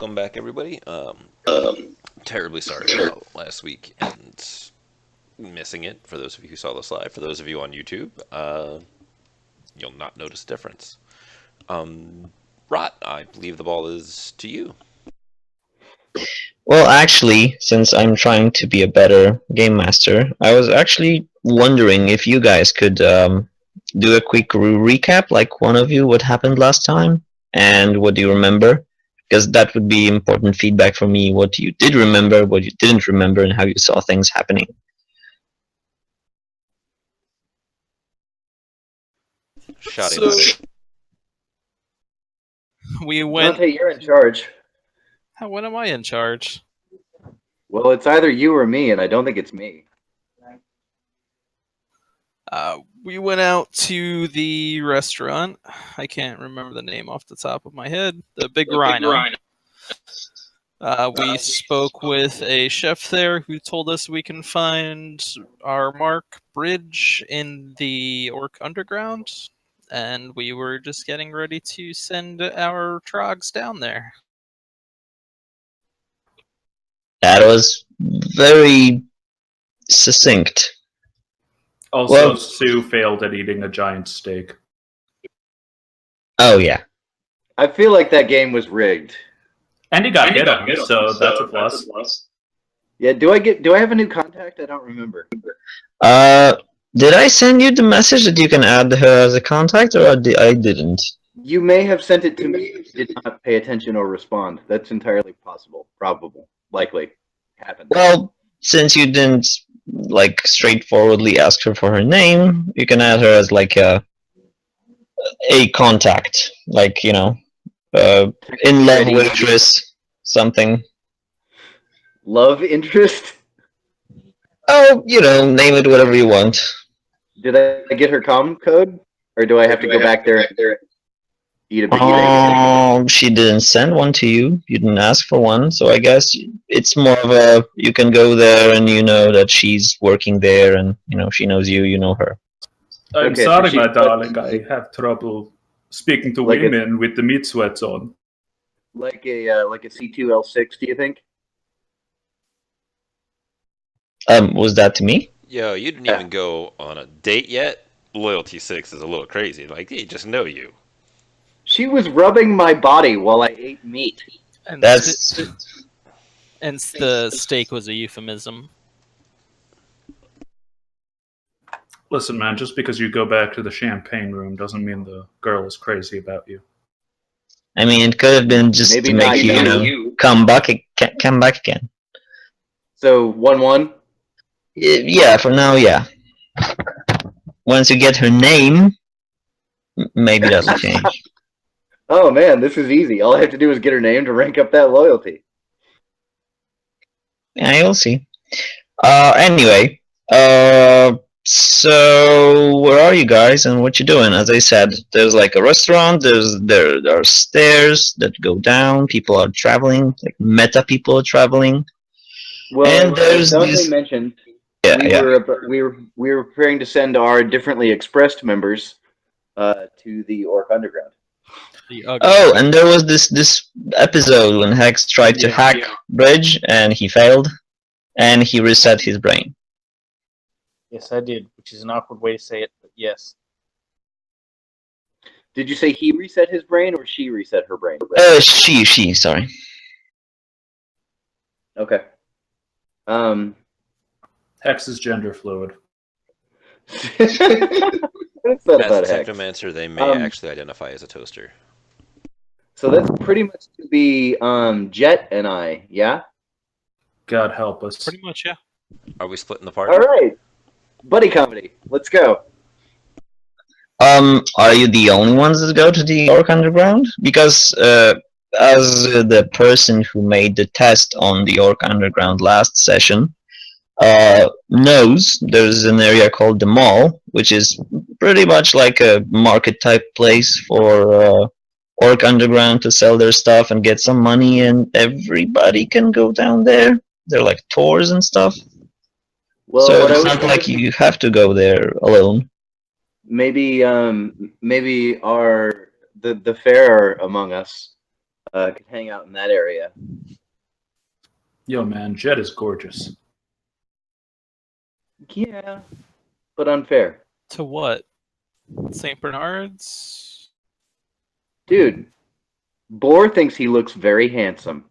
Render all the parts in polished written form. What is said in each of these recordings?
welcome back, everybody. Terribly sorry about last week and missing it. For those of you who saw this live, for those of you on YouTube, you'll not notice a difference. Rott, I believe the ball is to you. Well, actually, since I'm trying to be a better game master, I was actually wondering if you guys could do a quick recap, like one of you, what happened last time, and what do you remember? Because that would be important feedback for me, what you did remember, what you didn't remember, and how you saw things happening. We went. Dante, you're in charge. When am I in charge? Well, it's either you or me, and I don't think it's me. We went out to the restaurant. I can't remember the name off the top of my head. The Big Rhino. We spoke with a chef there who told us we can find our Mark Bridge in the Orc Underground, and we were just getting ready to send our trogs down there. That was very succinct. Also, Well- Sue failed at eating a giant steak. Oh, yeah. I feel like that game was rigged. And he got hit on, so that's a plus. Yeah, do I have a new contact? I don't remember. Did I send you the message that you can add her as a contact, or I didn't? You may have sent it to me, but you did not pay attention or respond. That's entirely possible. Probable. Likely. Happened. Well, since you didn't like straightforwardly ask her for her name, you can add her as like a contact, like in love waitress, something. Love interest? Oh, name it whatever you want. Did I get her comm code? Or do I have to go back there and eat a big She didn't send one to you. You didn't ask for one, so I guess it's more of a you can go there and you know that she's working there, and she knows you, you know her. I'm Okay, sorry, so my darling. I have trouble speaking to Like women with the meat sweats on. like a C2L6, do you think? Was that to me? Yo, you didn't even go on a date yet? Loyalty 6 is a little crazy. Like, they just know you. She was rubbing my body while I ate meat. And That's and the steak was a euphemism. Listen, man, just because you go back to the champagne room doesn't mean the girl is crazy about you. I mean, it could have been just Maybe to make not you, come back again. So 1-1. Yeah, for now, yeah. Once you get her name, maybe that'll change. Oh man, this is easy. All I have to do is get her name to rank up that loyalty. Yeah, you'll see. Anyway, so where are you guys and what you doing? As I said, there's like a restaurant. There are stairs that go down. People are traveling. Like meta people are traveling. Well, And there's as Dante this- mentioned, Yeah, we were preparing to send our differently expressed members to the Orc Underground. Oh, and there was this episode when Hex tried to hack Bridge and he failed, and he reset his brain. Yes, I did, which is an awkward way to say it, but yes. Did you say he reset his brain or she reset her brain? She, sorry. Okay. Hex is gender fluid. What's that As about a Hex? Technomancer, they may actually identify as a toaster. So that's pretty much to be Jet and I, yeah? God help us. Pretty much, yeah. Are we splitting the party? All right. Buddy comedy. Let's go. Are you the only ones that go to the Orc Underground? Because as the person who made the test on the Orc Underground last session knows, there's an area called the Mall, which is pretty much like a market type place for Orc Underground to sell their stuff and get some money, and everybody can go down there. They're like tours and stuff. Well, So what I it's was not like you have to go there alone. maybe our the fairer among us could hang out in that area. Yo, man, Jet is gorgeous. Yeah, but unfair. To what? St. Bernard's? Dude, Boar thinks he looks very handsome.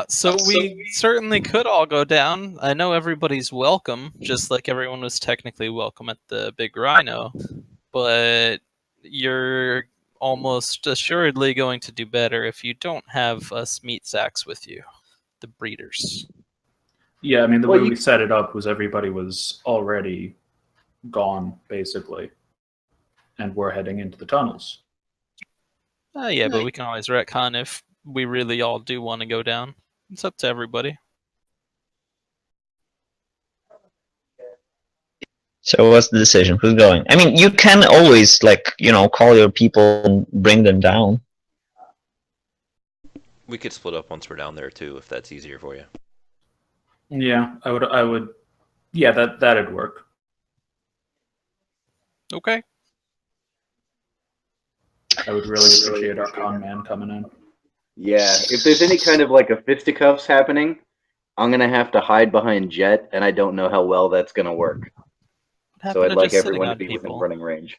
So we certainly could all go down. I know everybody's welcome, just like everyone was technically welcome at the Big Rhino. But you're almost assuredly going to do better if you don't have us meat sacks with you, the breeders. Yeah, I mean, the Well, way you- we set it up was everybody was already gone, basically. And we're heading into the tunnels. Yeah, but we can always retcon if we really all do want to go down. It's up to everybody. So what's the decision? Who's going? I mean, you can always, like, call your people and bring them down. We could split up once we're down there too, if that's easier for you. Yeah, I would. Yeah, that'd work. Okay. I would really appreciate our con man coming in. Yeah, if there's any kind of like a fisticuffs happening, I'm gonna have to hide behind Jet, and I don't know how well that's gonna work. So I'd like everyone to be within running range.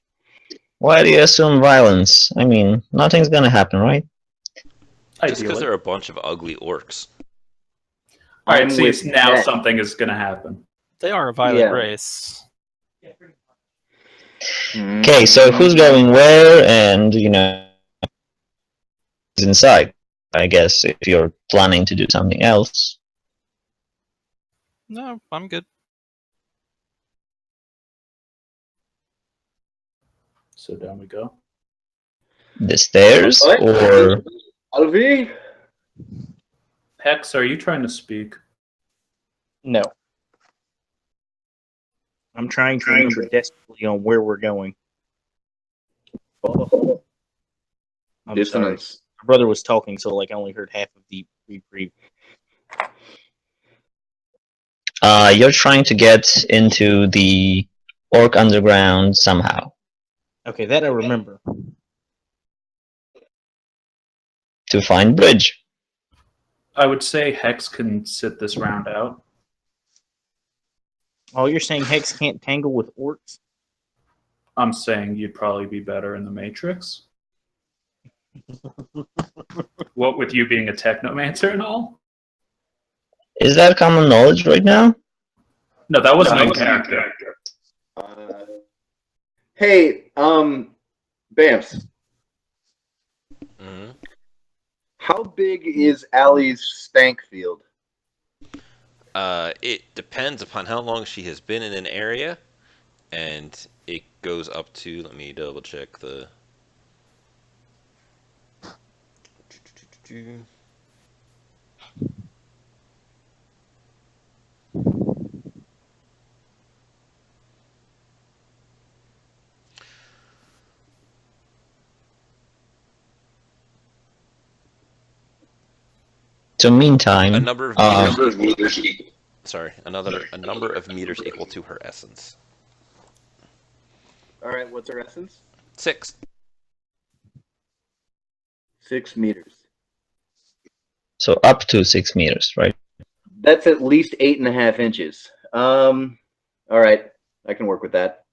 Why do you assume violence? I mean, nothing's gonna happen, right? Just because they're a bunch of ugly orcs. Alright, see, with now Jet. something is going to happen. They are a violent Yeah. race. Okay, so who's going where, and is inside? I guess if you're planning to do something else. No, I'm good. So down we go. The stairs, What? or Alvi? Hex, are you trying to speak? No. I'm trying to remember desperately on where we're going. Oh, I'm dissonance. sorry. My brother was talking, so like I only heard half of the brief. you're trying to get into the Orc Underground somehow Okay, that I remember. to find Bridge. I would say Hex can sit this round out. Oh, you're saying Hex can't tangle with orcs? I'm saying you'd probably be better in the Matrix. What with you being a technomancer and all? Is that common knowledge right now? No, that wasn't in character. Hey, Bamce, Hmm. how big is Allie's stank field? It depends upon how long she has been in an area, and it goes up to. Let me double check the. So meantime, A number of meters. Sorry, a number of meters equal to her essence. All right, what's her essence? 6. 6 meters. so up to 6 meters, right? That's at least 8.5 inches. All right, I can work with that.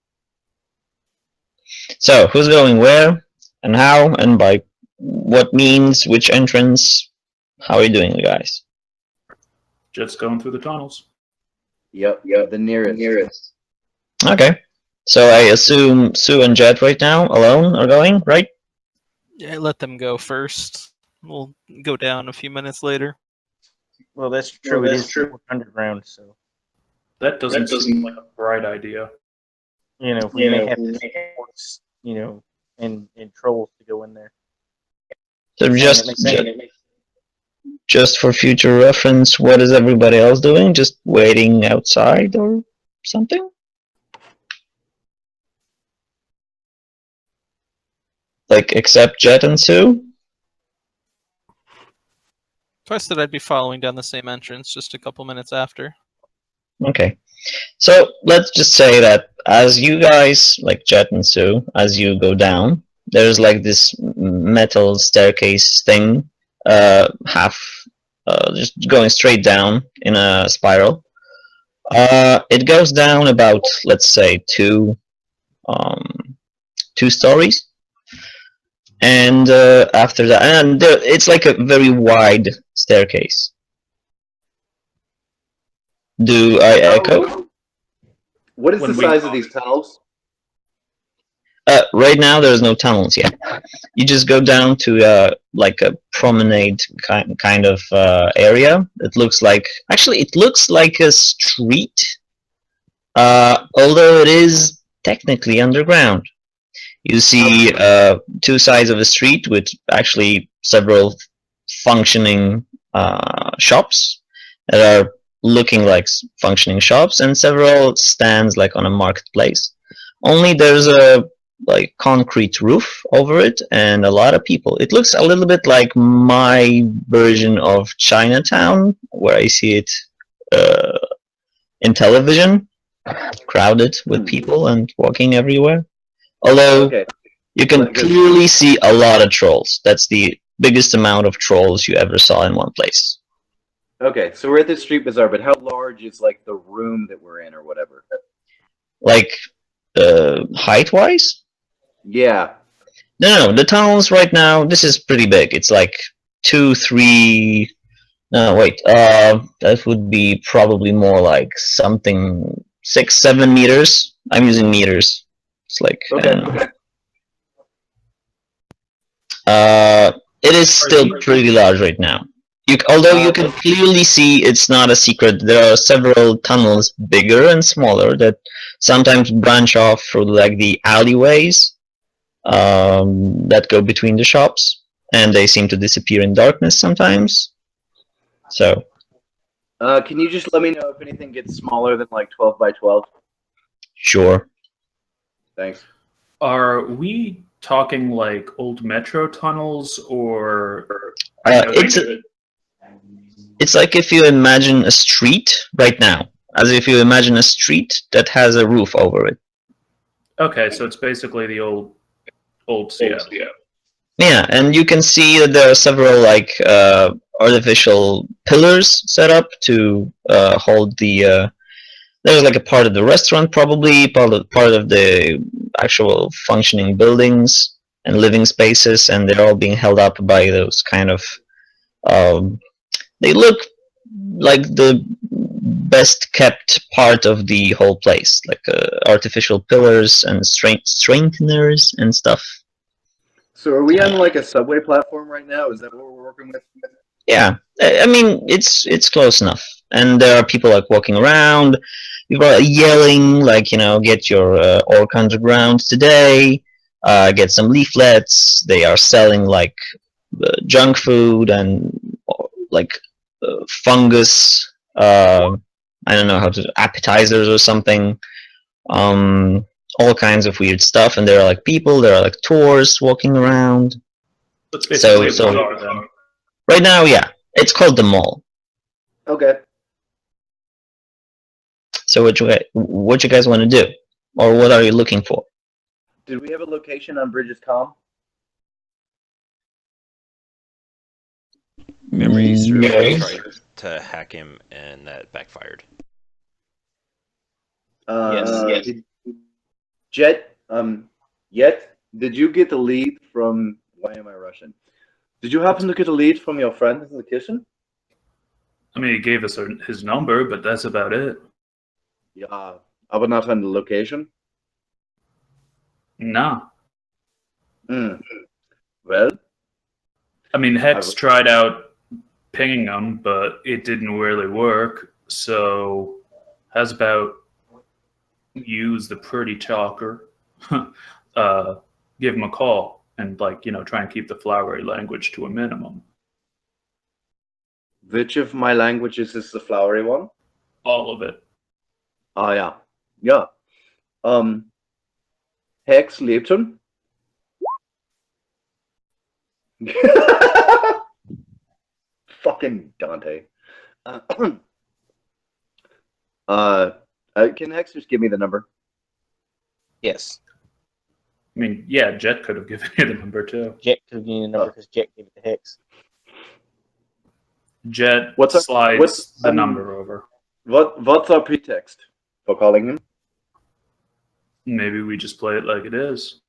So who's going where, and how, and by what means, which entrance? How are you doing, guys? Just going through the tunnels. Yep, the nearest. Okay. So I assume Sue and Jet right now alone are going, right? Yeah, let them go first. We'll go down a few minutes later. Well, that's true. It is true. Underground, so That doesn't seem like a bright idea. we may have to take orcs, and trolls to go in there. So Saying it just for future reference, what is everybody else doing? Just waiting outside or something? Like, except Jet and Sue? So I said I'd be following down the same entrance just a couple minutes after. Okay. So let's just say that as you guys, like Jet and Sue, as you go down, There's like this metal staircase thing, half just going straight down in a spiral. It goes down about, let's say, two stories, and after that, and it's like a very wide staircase. Do I echo? What is the size of these tunnels? Right now, there's no tunnels yet. You just go down to like a promenade kind of area. It looks like a street, although it is technically underground. You see two sides of a street with actually several functioning shops that are looking like functioning shops, and several stands like on a marketplace. Only there's a like concrete roof over it and a lot of people. It looks a little bit like my version of Chinatown, where I see it in television, crowded with people and walking everywhere. Although you can clearly see a lot of trolls. That's the biggest amount of trolls you ever saw in one place. Okay, so we're at the street bazaar, but how large is like the room that we're in, or whatever? Like height-wise? Yeah. No, the tunnels right now. This is pretty big. It's like 2, 3. No, wait. That would be probably more like something 6, 7 meters. I'm using meters. It's like it is still pretty large right now. Although you can clearly see it's not a secret. There are several tunnels, bigger and smaller, that sometimes branch off through like the alleyways that go between the shops, and they seem to disappear in darkness sometimes. So. Can you just let me know if anything gets smaller than like 12 by 12? Sure. Thanks. Are we talking like old metro tunnels, or it's like if you imagine a street right now, as if you imagine a street that has a roof over it. Okay, so it's basically the old Seattle. Yeah, and you can see that there are several like artificial pillars set up to hold the. There's like a part of the restaurant, probably part of the actual functioning buildings and living spaces, and they're all being held up by those kind of. They look like the best kept part of the whole place, like artificial pillars and strengtheners and stuff. So are we on like a subway platform right now? Is that what we're working with? Yeah, I mean it's close enough, and there are people like walking around. People are yelling like, get your Orc Underground today. Get some leaflets. They are selling like junk food and like fungus. I don't know appetizers or something. All kinds of weird stuff, and there are like people. There are like tours walking around. So right now, yeah, it's called the mall. Okay. So what you guys want to do, or what are you looking for? Did we have a location on Bridges Com? Remember Easter tried to hack him and that backfired. Yes. Jet, did you get the lead from? Why am I Russian? Did you happen to get a lead from your friend in the kitchen? I mean, he gave us his number, but that's about it. Yeah, aber not on the location. Nah. Well, I mean, Hex tried out pinging him, but it didn't really work. So, how's about use the pretty talker, give him a call, and try and keep the flowery language to a minimum. Which of my languages is the flowery one? All of it. Ah, yeah. Hex lebt schon. Fucking Dante. Can Hex just give me the number? Yes. I mean, yeah, Jet could have given you the number too. Jet could have given you the number because Jet gave it to Hicks. Jet What's slides the number over. What's our pretext for calling him? Maybe we just play it like it is.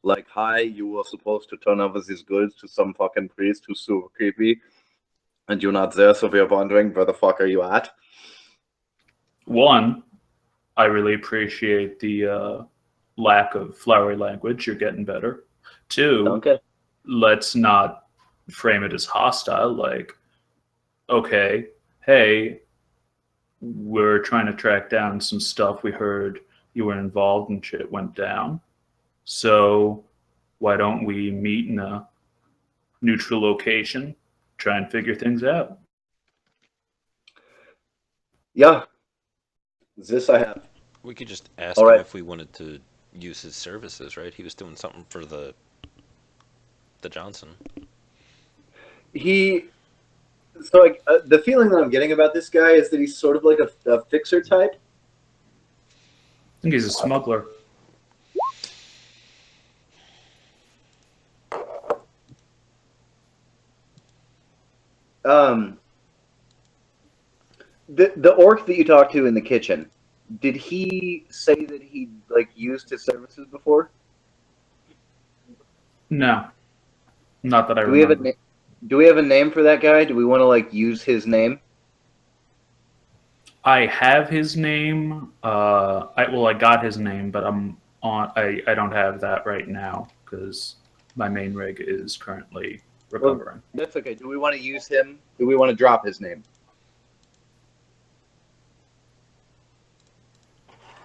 Like, hi, you were supposed to turn over these goods to some fucking priest who's super creepy, and you're not there, so we're wondering where the fuck are you at? One, I really appreciate the lack of flowery language. You're getting better. Two, Okay. let's not frame it as hostile. Like, okay, hey, we're trying to track down some stuff we heard you were involved and shit went down. So why don't we meet in a neutral location, try and figure things out? Yeah. This I have. We could just ask All him right. if we wanted to use his services, right? He was doing something for the Johnson. So like the feeling that I'm getting about this guy is that he's sort of like a fixer type. I think he's a smuggler. The orc that you talked to in the kitchen, did he say that he like used his services before? No, not that I Do we have remember. do we have a name for that guy? Do we want to like use his name? I have his name. I got his name, but I don't have that right now because my main rig is currently recovering. Well, that's okay. Do we want to use him? Do we want to drop his name?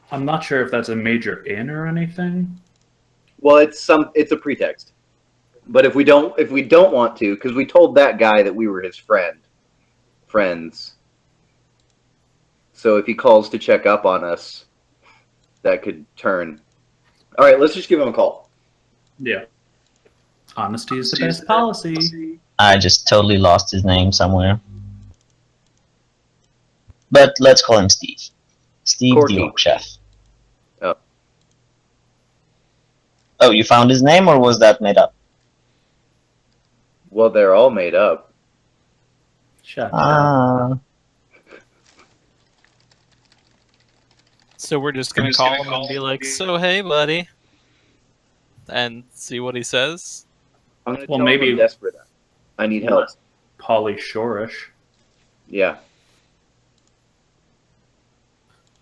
I'm not sure if that's a major in or anything. Well, it's a pretext. But if we don't want to, because we told that guy that we were his friends. So if he calls to check up on us, that could turn. All right, let's just give him a call. Yeah. Honesty is the best policy. I just totally lost his name somewhere. But let's call him Steve. Steve Corky. the Orc Chef. Oh. Oh, you found his name, or was that made up? Well, they're all made up. Shut up. Ah. So we're just gonna call him and be like, "So hey, buddy," and see what he says. I'm gonna Well, tell him maybe- I'm desperate. I need help. Polly Shorish. Yeah.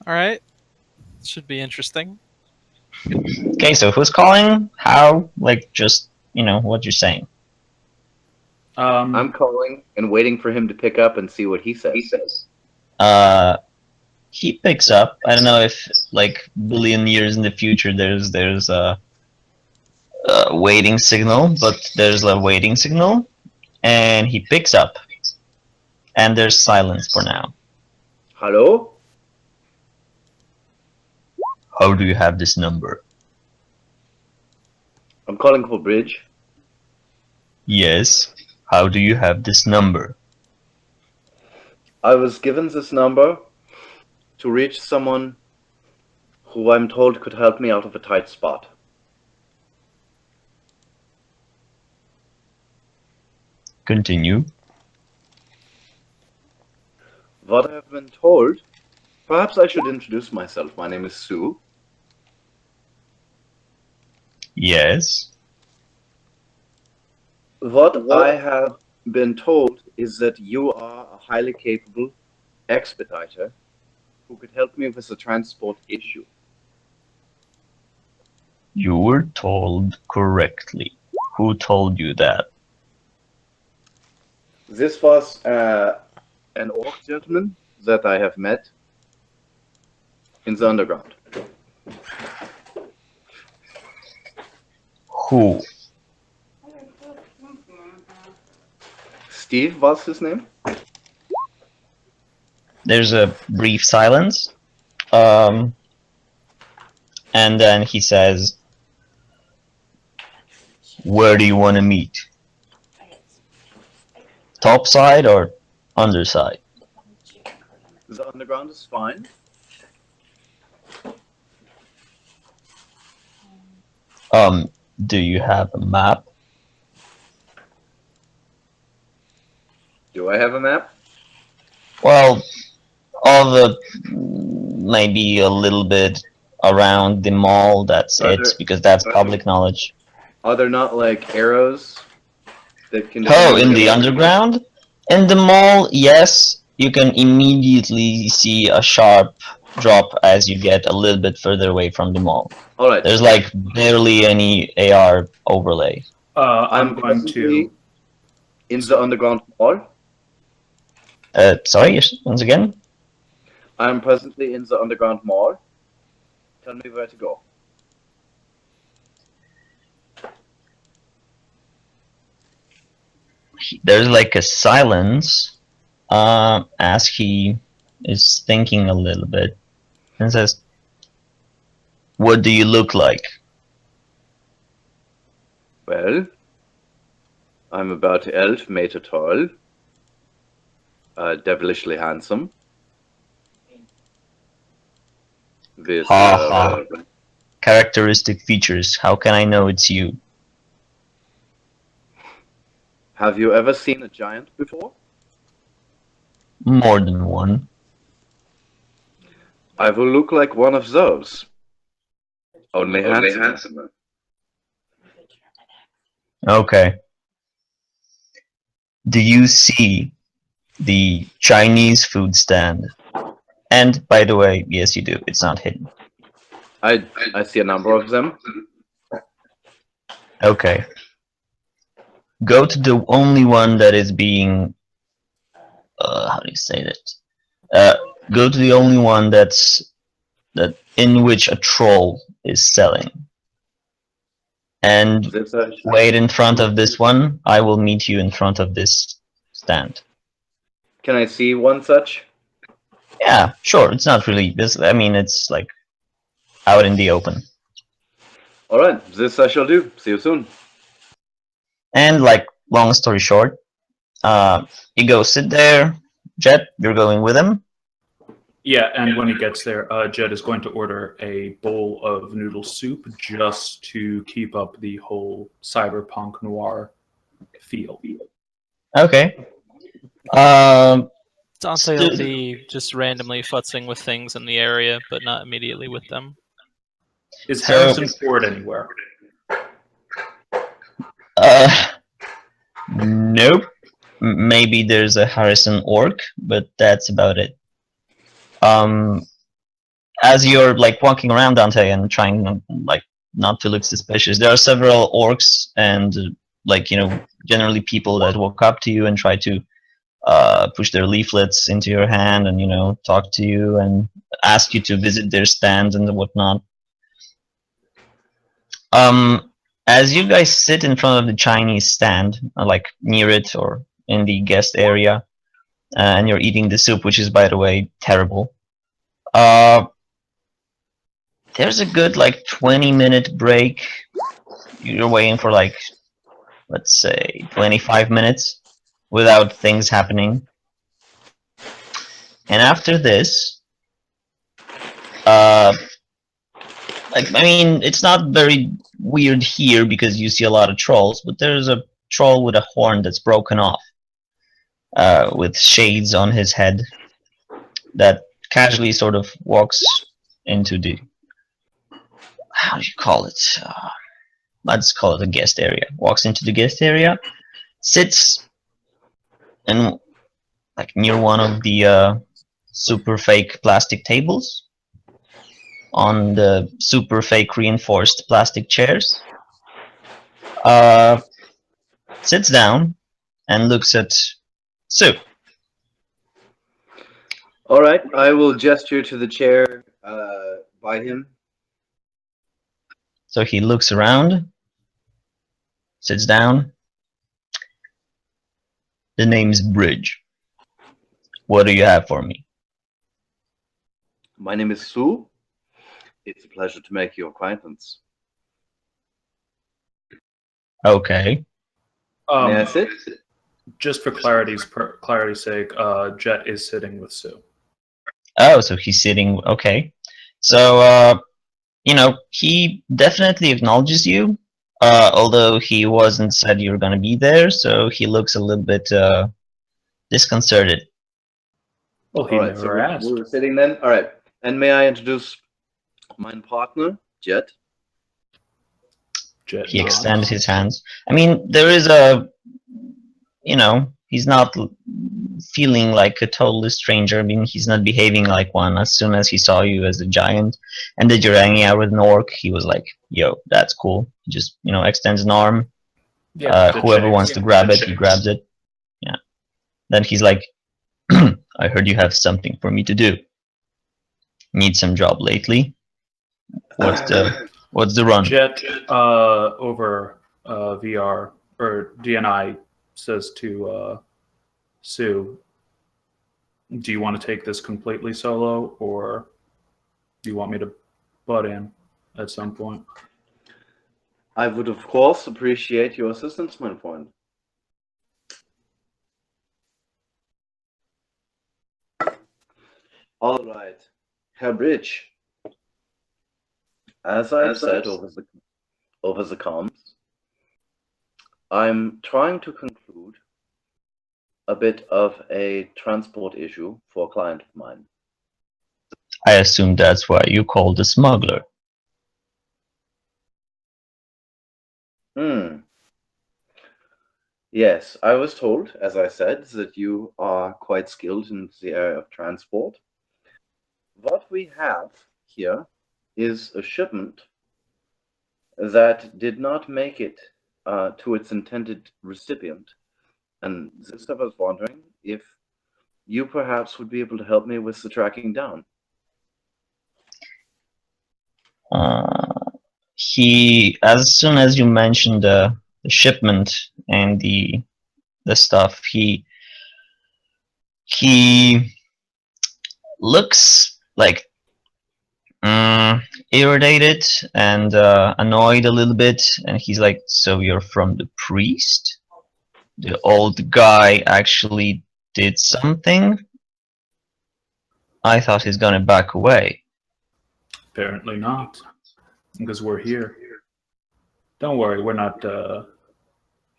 All right, should be interesting. Okay, so who's calling? How? Like, just, what you're saying. I'm calling and waiting for him to pick up and see what he says. He picks up. I don't know if, like, billion years in the future there's a waiting signal, but there's a waiting signal, and he picks up. And there's silence for now. Hello? How do you have this number? I'm calling for Bridge. Yes. How do you have this number? I was given this number to reach someone who I'm told could help me out of a tight spot. Continue. What I have been told, perhaps I should introduce myself. My name is Sue. Yes. What I have been told is that you are a highly capable expediter who could help me with a transport issue. You were told correctly. Who told you that? This was an orc gentleman that I have met in the underground. Who? Steve, what's his name? There's a brief silence. And then he says, where do you want to meet? Top side or underside? The underground is fine. Do you have a map? Do I have a map? Well, all the maybe a little bit around the mall. That's Are it, there- because that's public knowledge. Are there not like arrows that can? Oh, in the underground? In the mall, yes, you can immediately see a sharp drop as you get a little bit further away from the mall. All right. There's like barely any AR overlay. I'm going to. in the underground mall. Sorry, yes, once again? I'm presently in the underground mall. Tell me where to go. There's like a silence as he is thinking a little bit and says, "What do you look like?" Well, I'm about 11 meter tall, devilishly handsome, with Ha ha. Characteristic features. How can I know it's you? Have you ever seen a giant before? More than one. I will look like one of those. Only handsomer. Okay. Do you see the Chinese food stand? And by the way, yes, you do. It's not hidden. I see a number of them. Okay. Go to the only one that is being. How do you say that? Go to the only one that in which a troll is selling. And wait in front of this one. I will meet you in front of this stand. Can I see one such? Yeah, sure. It's not really this. I mean, it's like out in the open. All right, this I shall do. See you soon. And like, long story short, you go sit there. Jet, you're going with him. Yeah, and when he gets there, Jed is going to order a bowl of noodle soup just to keep up the whole cyberpunk noir feel. Okay. Dante will be just randomly futzing with things in the area, but not immediately with them. Is So- Harrison Ford anywhere? Nope. Maybe there's a Harrison orc, but that's about it. As you're like walking around, Dante, and trying like not to look suspicious, there are several orcs and like, you know, generally people that walk up to you and try to push their leaflets into your hand and, you know, talk to you and ask you to visit their stands and whatnot. As you guys sit in front of the Chinese stand, like near it or in the guest area, and you're eating the soup, which is, by the way, terrible. There's a good like 20-minute break. You're waiting for like, let's say, 25 minutes without things happening. And after this, like, I mean, it's not very weird here because you see a lot of trolls, but there's a troll with a horn that's broken off, with shades on his head, that casually sort of walks into the, how do you call it? Let's call it a guest area. Walks into the guest area, sits, and like near one of the super fake plastic tables, on the super fake reinforced plastic chairs, sits down and looks at Sue. All right, I will gesture to the chair by him. So he looks around, sits down. The name's Bridge. What do you have for me? My name is Sue. It's a pleasure to make your acquaintance. Okay. May I sit? Just for clarity's sake, Jet is sitting with Sue. Oh, so he's sitting. Okay. So he definitely acknowledges you, although he wasn't said you're gonna be there, so he looks a little bit disconcerted. Well, he All right, so never asked. we're sitting then. All right, and may I introduce my partner, Jet? Jet He nods. extends his hands. I mean, there is a, he's not feeling like a total stranger. I mean, he's not behaving like one. As soon as he saw you as a giant and that you're hanging out with an orc, he was like, yo, that's cool. He just, extends an arm. Yeah, Whoever wants to grab it, he grabs it. Yeah. Then he's like, I heard you have something for me to do. Need some job lately? What's the run? Jet over VR or DNI says to Sue, do you want to take this completely solo, or do you want me to butt in at some point? I would, of course, appreciate your assistance, my friend. All right, Herr Bridge. As I've said over the comms, I'm trying to conclude a bit of a transport issue for a client of mine. I assume that's why you called the smuggler. Yes, I was told, as I said, that you are quite skilled in the area of transport. What we have here is a shipment that did not make it to its intended recipient. And this I was wondering if you perhaps would be able to help me with the tracking down. As soon as you mentioned the shipment and the stuff, he looks like irritated and annoyed a little bit, and he's like, so you're from the priest? The old guy actually did something? I thought he's gonna back away. Apparently not, because we're here. Don't worry, we're not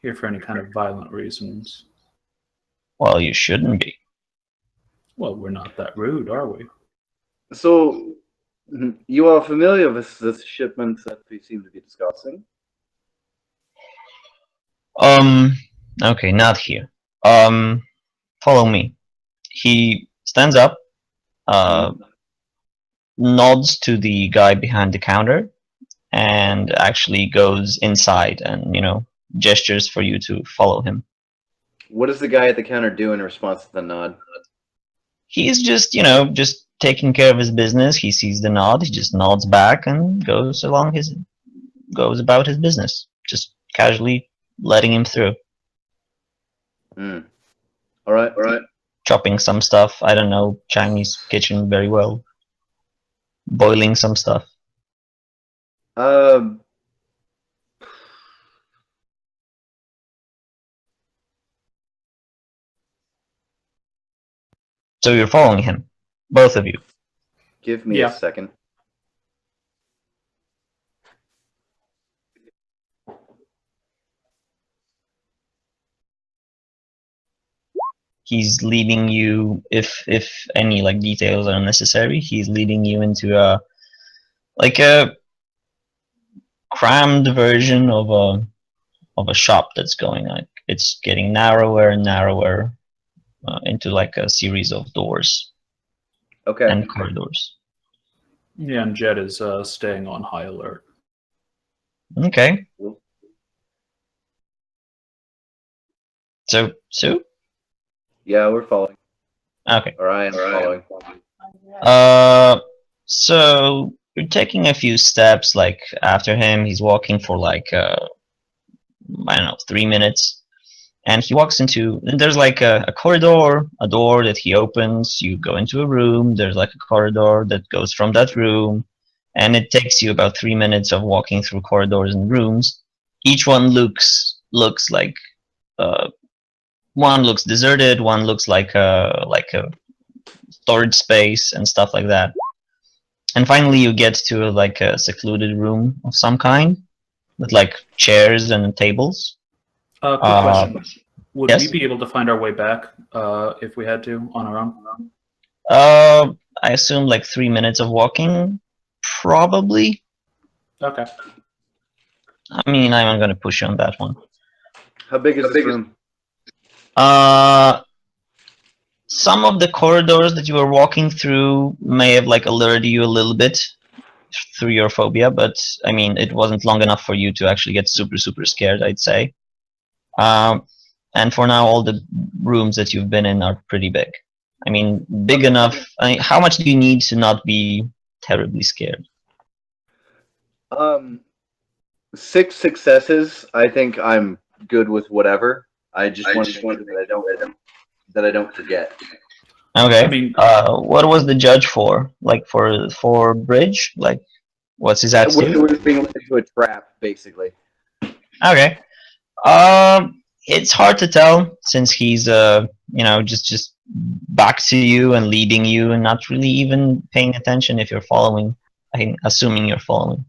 here for any kind of violent reasons. Well, you shouldn't be. Well, we're not that rude, are we? So, you are familiar with this shipment that we seem to be discussing? Okay, not here. Follow me. He stands up, nods to the guy behind the counter, and actually goes inside and, gestures for you to follow him. What does the guy at the counter do in response to the nod? He's just, just taking care of his business. He sees the nod, he just nods back and goes about his business, just casually letting him through. All right. Chopping some stuff. I don't know Chinese kitchen very well. Boiling some stuff. So you're following him, both of you. Give me a second. He's leading you, if any details are necessary, he's leading you into a crammed version of a shop that's going it's getting narrower and narrower into a series of doors. Okay. And corridors. Yeah, and Jet is staying on high alert. Okay. So, Sue? Yeah, we're following. Okay. All right, following. So you're taking a few steps after him. He's walking for I don't know, 3 minutes. And he walks into, and there's a corridor, a door that he opens. You go into a room. There's a corridor that goes from that room. And it takes you about 3 minutes of walking through corridors and rooms. Each one looks like, one looks deserted, one looks like a storage space and stuff like that. And finally, you get to like a secluded room of some kind with like chairs and tables. Quick question. Would yes? we be able to find our way back if we had to on our own? I assume like 3 minutes of walking, probably. Okay. I mean, I'm gonna push you on that one. How big is this room? Some of the corridors that you were walking through may have like alerted you a little bit through your phobia, but I mean, it wasn't long enough for you to actually get super scared, I'd say. And for now, all the rooms that you've been in are pretty big. I mean, big enough. I mean, how much do you need to not be terribly scared? 6 successes. I think I'm good with whatever. I just want to make sure that I don't forget. Okay. I mean, what was the judge for? Like for bridge? Like, what's his attitude? It was being led into a trap, basically. Okay. It's hard to tell since he's you know, just back to you and leading you and not really even paying attention if you're following. I mean, assuming you're following.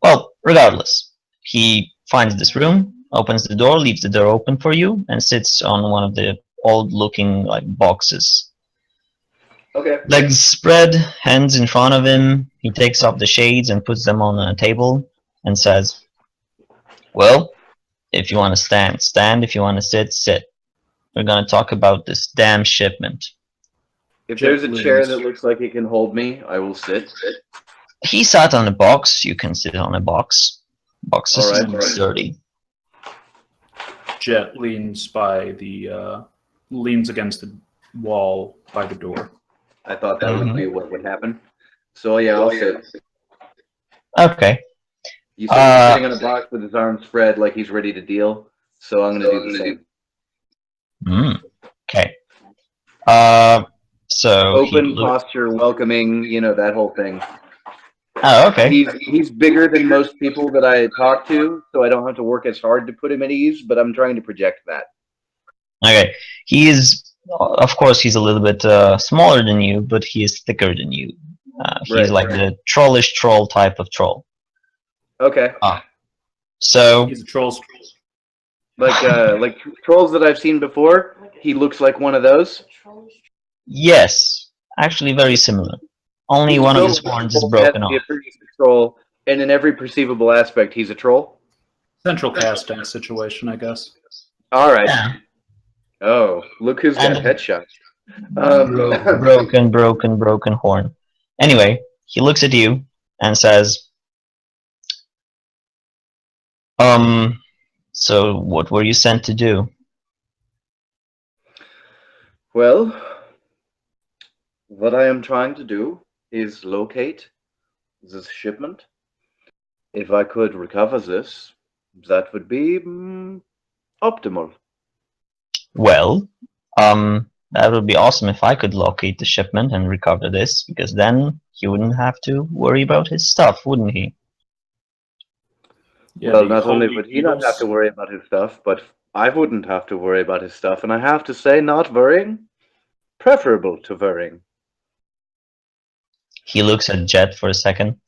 Well, regardless, he finds this room, opens the door, leaves the door open for you, and sits on one of the old-looking like boxes. Okay. Legs spread, hands in front of him. He takes off the shades and puts them on a table and says, "Well, if you want to stand, stand. If you want to sit, sit. We're going to talk about this damn shipment." If there's a chair that looks like it can hold me, I will sit. He sat on a box. You can sit on a box. Box is sturdy. Jet leans by the leans against the wall by the door. I thought that would be what would happen. So yeah, I'll sit. Okay. You see him sitting on a box with his arms spread like he's ready to deal. So I'm gonna do the same. Okay. So open posture, welcoming, you know, that whole thing. Oh, okay. He's bigger than most people that I talk to, so I don't have to work as hard to put him at ease, but I'm trying to project that. Okay. He is, of course, he's a little bit smaller than you, but he is thicker than you. He's like the trollish troll type of troll. Okay. So he's a troll. Like trolls that I've seen before, he looks like one of those. Yes, actually very similar. Only one of his horns is broken off. Troll, and in every perceivable aspect, he's a troll. Central casting situation, I guess. All right. Yeah. Oh, look who's got headshots. Broken horn. Anyway, he looks at you and says, so what were you sent to do? Well, what I am trying to do is locate this shipment. If I could recover this, that would be optimal. Well, that would be awesome if I could locate the shipment and recover this, because then he wouldn't have to worry about his stuff, wouldn't he? Yeah, well, not only would he not have to worry about his stuff, but I wouldn't have to worry about his stuff, and I have to say, not worrying, preferable to worrying. He looks at Jet for a second.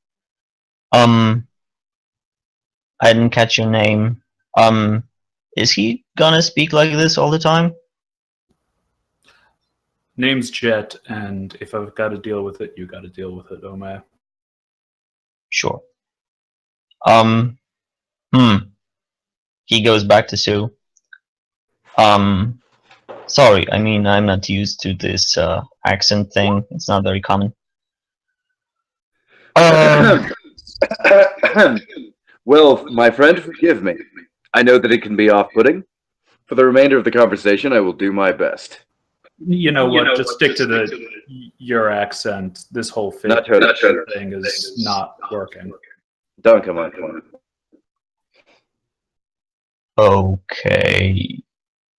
I didn't catch your name. Is he gonna speak like this all the time? Name's Jet, and if I've got to deal with it, you got to deal with it, Omar. Sure. He goes back to Sue. Sorry, I mean, I'm not used to this accent thing. It's not very common. Well, my friend, forgive me. I know that it can be off-putting. For the remainder of the conversation, I will do my best. You know what? Just stick to your accent. This whole thing is not working. Don't come on. Okay.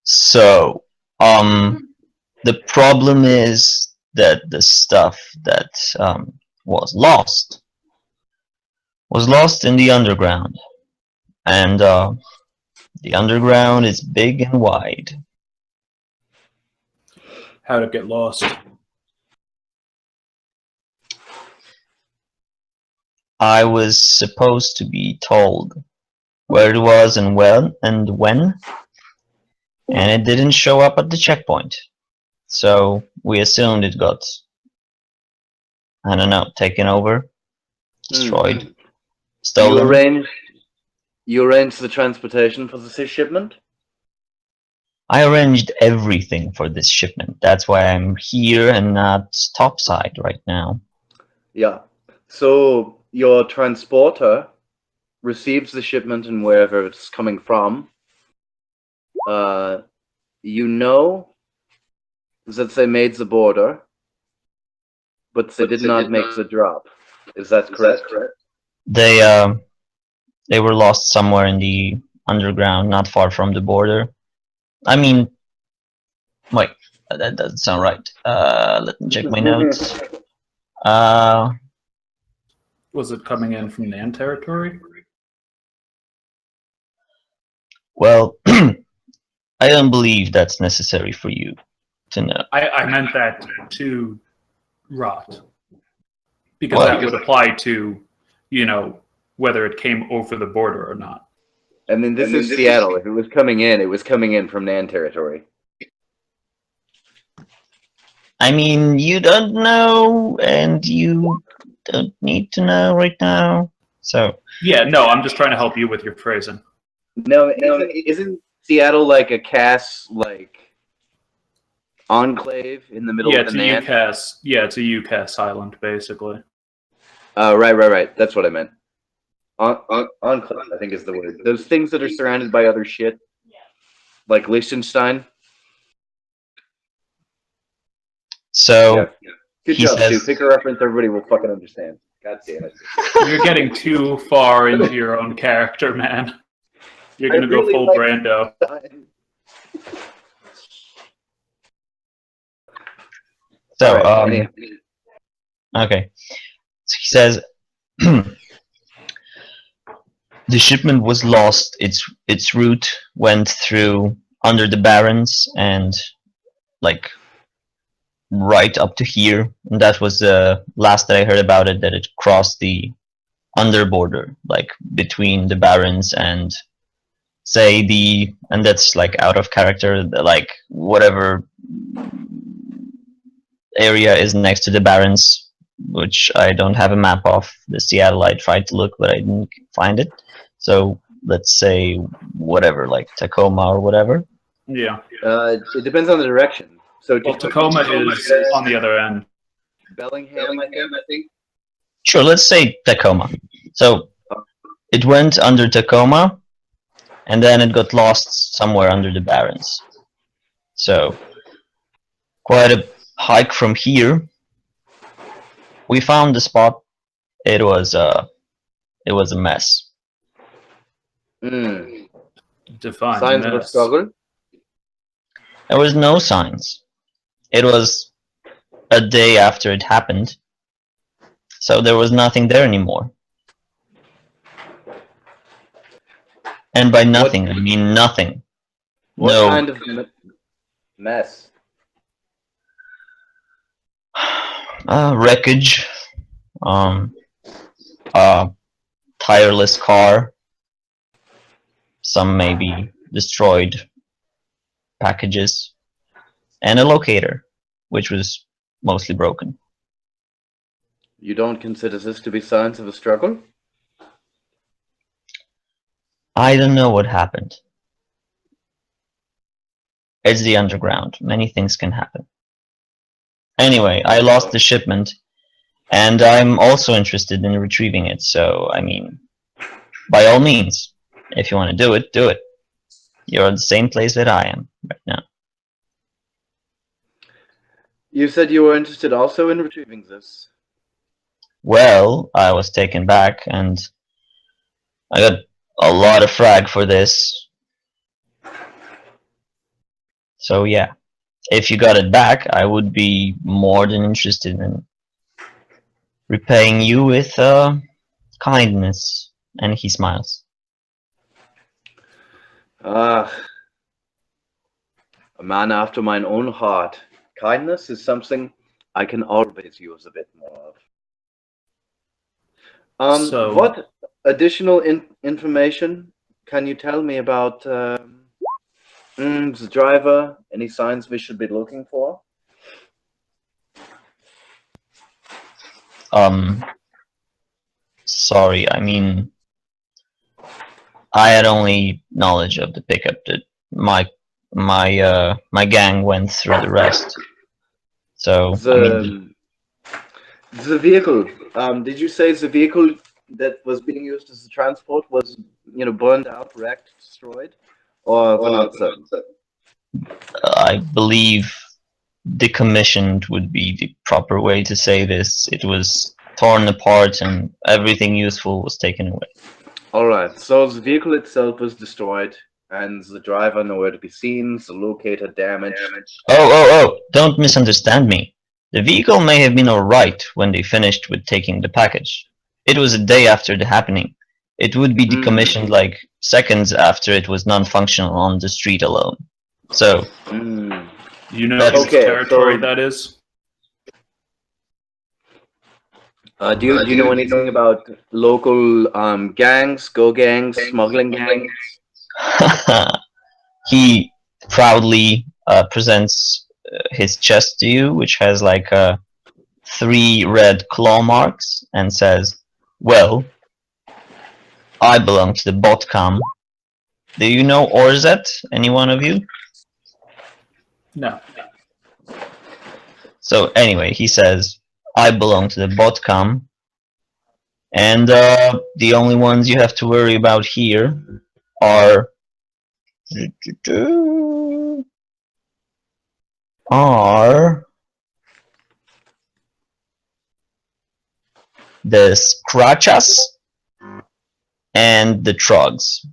So, the problem is that the stuff that was lost in the underground, and the underground is big and wide. How'd it get lost? I was supposed to be told where it was and when, and it didn't show up at the checkpoint. So we assumed it got, I don't know, taken over, destroyed, stolen. You arranged the transportation for this shipment? I arranged everything for this shipment. That's why I'm here and not topside right now. Yeah. So your transporter receives the shipment and wherever it's coming from. You know that they made the border, but they did not make the drop. Is that correct? They were lost somewhere in the underground, not far from the border. I mean, wait, that doesn't sound right. Let me check my notes. Was it coming in from Nan territory? Well, I don't believe that's necessary for you to know. I meant that to Rott. Because that would apply to, whether it came over the border or not. I mean, this is Seattle. If it was coming in, it was coming in from Nan territory. I mean, you don't know, and you don't need to know right now. So Yeah, no, I'm just trying to help you with your phrasing. No, isn't Seattle like a Cass enclave in the middle of the Nan? It's a UCAS island, basically. Right. That's what I meant. Enclave, I think is the word. Those things that are surrounded by other shit, like Liechtenstein. So yeah. Good job, Stu. Pick a reference everybody will fucking understand. God damn it. You're getting too far into your own character, man. You're gonna go full Brando. So, okay. So he says the shipment was lost. Its route went through under the Barrens and like right up to here. And that was the last that I heard about it. That it crossed the under border, like between the Barrens and say and that's like out of character. Like whatever area is next to the Barrens, which I don't have a map of. The Seattle, I tried to look, but I didn't find it. So let's say whatever, like Tacoma or whatever. Yeah. It depends on the direction. So Tacoma is on the other end. Bellingham, I think. Sure, let's say Tacoma. So it went under Tacoma, and then it got lost somewhere under the Barrens. So quite a hike from here. We found the spot. It was a mess. Define signs of a struggle. There was no signs. It was a day after it happened, so there was nothing there anymore. And by nothing, I mean nothing. What kind of mess? Wreckage. Tireless car. Some maybe destroyed packages. And a locator, which was mostly broken. You don't consider this to be signs of a struggle? I don't know what happened. It's the underground. Many things can happen. Anyway, I lost the shipment, and I'm also interested in retrieving it, so, I mean, by all means, if you want to do it, do it. You're at the same place that I am right now. You said you were interested also in retrieving this. Well, I was taken back, and I got a lot of frag for this. So yeah, if you got it back, I would be more than interested in repaying you with kindness. And he smiles. A man after mine own heart. Kindness is something I can always use a bit more of. So- What additional information can you tell me about the driver? Any signs we should be looking for? Sorry, I mean, I had only knowledge of the pickup that my gang went through the rest. So I mean, The vehicle. Did you say the vehicle that was being used as a transport was, burned out, wrecked, destroyed, or we're not certain? I believe decommissioned would be the proper way to say this. It was torn apart and everything useful was taken away. All right. So the vehicle itself was destroyed, and the driver nowhere to be seen. The locator damaged. Oh, don't misunderstand me. The vehicle may have been alright when they finished with taking the package. It was a day after the happening. It would be decommissioned like seconds after it was non-functional on the street alone. So, You know That's- whose Okay, territory so- that is? Do you know anything about local gangs, gangs, smuggling gangs? he proudly presents his chest to you, which has like 3 red claw marks, and says, "Well, I belong to the Botcom. Do you know Orzet? Any one of you?" No. So anyway, he says, "I belong to the Botcom, and the only ones you have to worry about here are the Scratchas and the Trogs.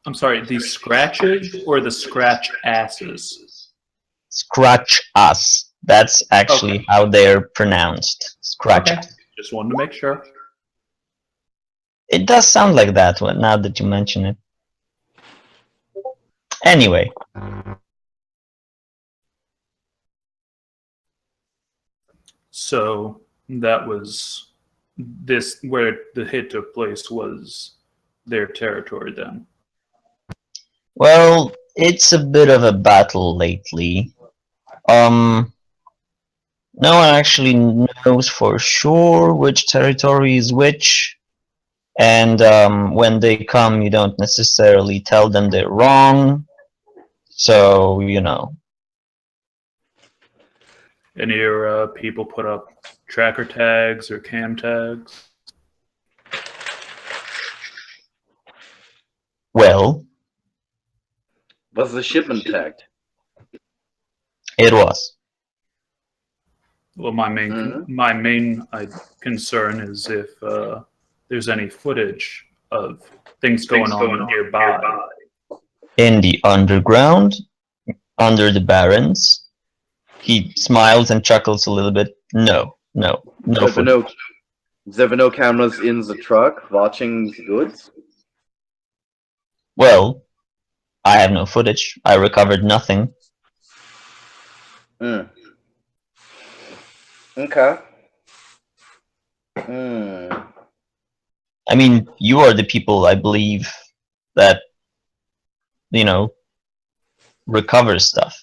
I'm sorry, the scratches or the scratch asses? Scratch us. That's actually how they're pronounced. Scratch Okay. us. Just wanted to make sure. It does sound like that one, now that you mention it. Anyway, So that was this where the hit took place was their territory then. well, it's a bit of a battle lately. No one actually knows for sure which territory is which, and when they come, you don't necessarily tell them they're wrong. So, you know. Any of your people put up tracker tags or cam tags? Well, Was the shipment tagged? it was. Well, my main concern is if there's any footage of things going on nearby. In the underground, under the barrens. He smiles and chuckles a little bit. No. There were no cameras in the truck watching the goods? Well, I have no footage. I recovered nothing. Okay. Hmm. I mean, you are the people, I believe, that, recover stuff.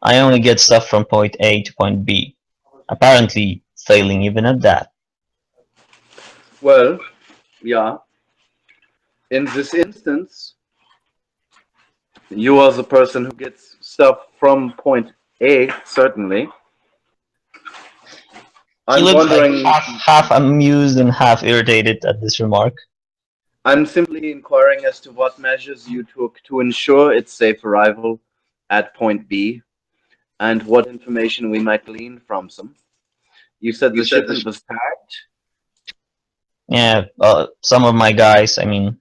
I only get stuff from point A to point B. Apparently, failing even at that. Well, yeah. In this instance, you are the person who gets stuff from point A, certainly. He I'm looks wondering. like half amused and half irritated at this remark. I'm simply inquiring as to what measures you took to ensure its safe arrival at point B, and what information we might glean from them. You said the shipment was tagged? Yeah, some of my guys, I mean,